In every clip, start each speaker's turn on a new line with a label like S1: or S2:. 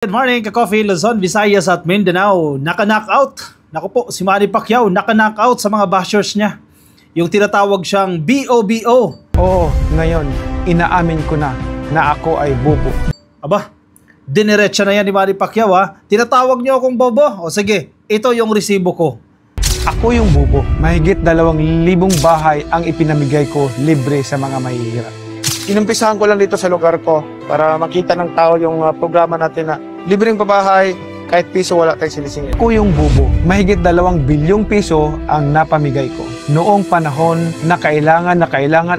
S1: Good morning, ka-coffee, Luzon, Visayas at Mindanao. Naka-knockout. Naku po, si Manny Pacquiao naka-knockout sa mga bashers niya. Yung tinatawag siyang BOBO.
S2: Oo, ngayon, inaamin ko na ako ay bobo.
S1: Aba, diniretsa na yan ni Manny Pacquiao ha. Tinatawag niyo akong bobo? O sige, ito yung resibo ko.
S2: Ako yung bobo. Mahigit 2,000 bahay ang ipinamigay ko libre sa mga mahihirap.
S3: Inumpisahan ko lang dito sa lugar ko para makita ng tao yung programa natin na libreng pabahay, kahit piso wala tayong sinisingil.
S2: Ako yung bobo. Mahigit 2 bilyong piso ang napamigay ko. Noong panahon na kailangan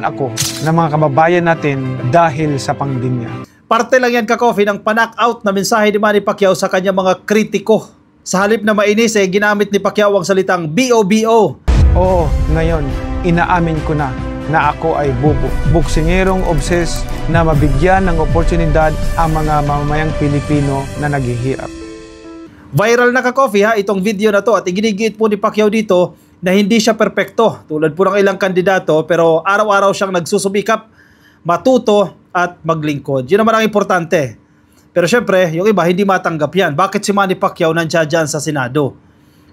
S2: ako ng mga kababayan natin dahil sa pandemya.
S1: Parte lang yan, ka-coffee, ng pa-knockout na mensahe ni Manny Pacquiao sa kanyang mga kritiko. Sa halip na mainis, ginamit ni Pacquiao ang salitang BOBO.
S2: Oo, ngayon, inaamin ko na ako ay bobo. Buksingerong obses na mabigyan ng oportunidad ang mga mamamayang Pilipino na naghihirap.
S1: Viral na, ka-coffee, ha, itong video na to at iginigiit po ni Pacquiao dito na hindi siya perpekto tulad po ng ilang kandidato, pero araw-araw siyang nagsusumikap, matuto at maglingkod. Yun naman ang importante. Pero syempre, yung iba hindi matanggap yan. Bakit si Manny Pacquiao nandiyan dyan sa Senado?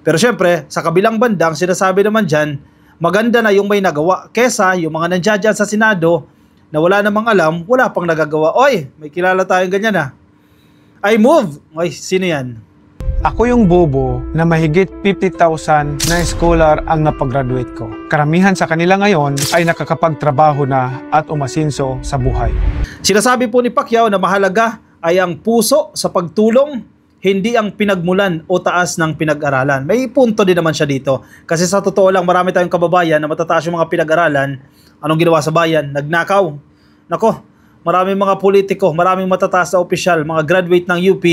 S1: Pero syempre, sa kabilang bandang sinasabi naman dyan, maganda na yung may nagawa kesa yung mga nandiyan dyan sa Senado na wala namang alam, wala pang nagagawa. Oy, may kilala tayong ganyan ha. I move. Oy, sino yan?
S2: Ako yung bobo na mahigit 50,000 na scholar ang napag-graduate ko. Karamihan sa kanila ngayon ay nakakapagtrabaho na at umasinso sa buhay.
S1: Sinasabi po ni Pacquiao na mahalaga ay ang puso sa pagtulong, hindi ang pinagmulan o taas ng pinag-aralan. May punto din naman siya dito. Kasi sa totoo lang, marami tayong kababayan na matataas yung mga pinag-aralan. Anong ginawa sa bayan? Nagnakaw. Nako, maraming mga politiko, maraming matataas na opisyal, mga graduate ng UP,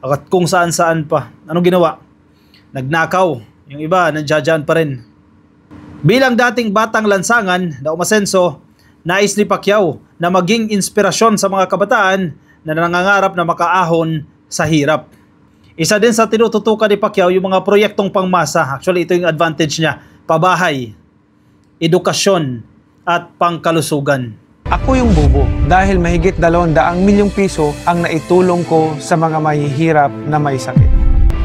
S1: at kung saan-saan pa. Anong ginawa? Nagnakaw. Yung iba, nandiyan pa rin. Bilang dating batang lansangan na umasenso, nais ni Pacquiao na maging inspirasyon sa mga kabataan na nangangarap na makaahon sa hirap. Isa din sa tinututukan ni Pacquiao yung mga proyektong pangmasa. Actually, ito yung advantage niya. Pabahay, edukasyon, at pangkalusugan.
S2: Ako yung bobo dahil mahigit 200 milyong piso ang naitulong ko sa mga mahihirap na may sakit.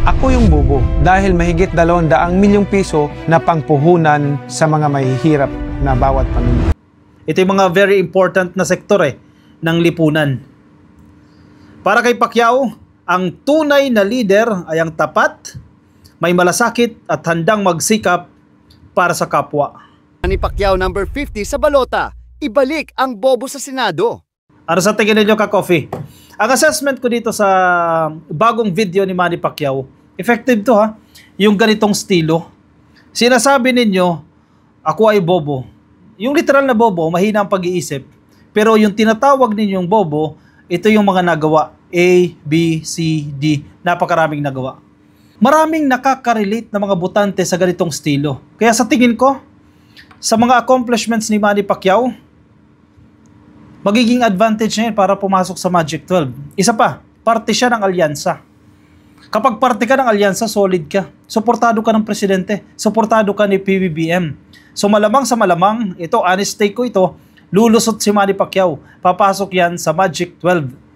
S2: Ako yung bobo dahil mahigit 200 milyong piso na pangpuhunan sa mga mahihirap na bawat pamilya.
S1: Ito yung mga very important na sektor ng lipunan. Para kay Pacquiao, ang tunay na leader ay ang tapat, may malasakit at handang magsikap para sa kapwa.
S4: Manny Pacquiao number 50 sa balota. Ibalik ang bobo sa Senado.
S1: Ano sa tingin ninyo, ka-coffee? Ang assessment ko dito sa bagong video ni Manny Pacquiao, effective to ha, yung ganitong estilo. Sinasabi ninyo, ako ay bobo. Yung literal na bobo, mahina ang pag-iisip. Pero yung tinatawag ninyong bobo, ito yung mga nagawa. A, B, C, D. Napakaraming nagawa. Maraming nakaka-relate na mga botante sa ganitong estilo. Kaya sa tingin ko, sa mga accomplishments ni Manny Pacquiao, magiging advantage niya para pumasok sa Magic 12. Isa pa, parte siya ng alyansa. Kapag parte ka ng alyansa, solid ka. Suportado ka ng presidente. Suportado ka ni PBBM. So malamang sa malamang, ito, honest take ko ito, lulusot si Manny Pacquiao. Papasok yan sa Magic 12.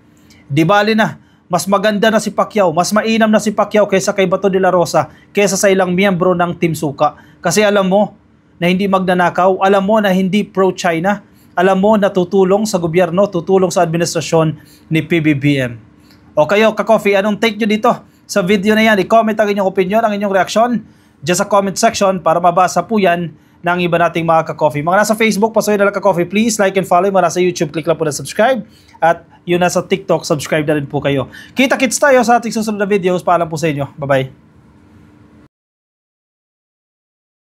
S1: Di bali na, mas maganda na si Pacquiao, mas mainam na si Pacquiao kaysa kay Bato de la Rosa, kaysa sa ilang miyembro ng Team Suka. Kasi alam mo na hindi magnanakaw, alam mo na hindi pro-China, alam mo na tutulong sa gobyerno, tutulong sa administrasyon ni PBBM. O kayo, ka-coffee, anong take nyo dito sa video na yan? I-comment ang inyong opinion, ang inyong reaksyon dyan sa comment section para mabasa po yan ng iba nating mga ka-coffee. Mga nasa Facebook, pasukin na lang ka-coffee, please like and follow. Mga nasa YouTube, click lang po na subscribe. At yun nasa TikTok, subscribe na rin po kayo. Kita-kits tayo sa ating susunod na videos. Paalam po sa inyo. Bye-bye.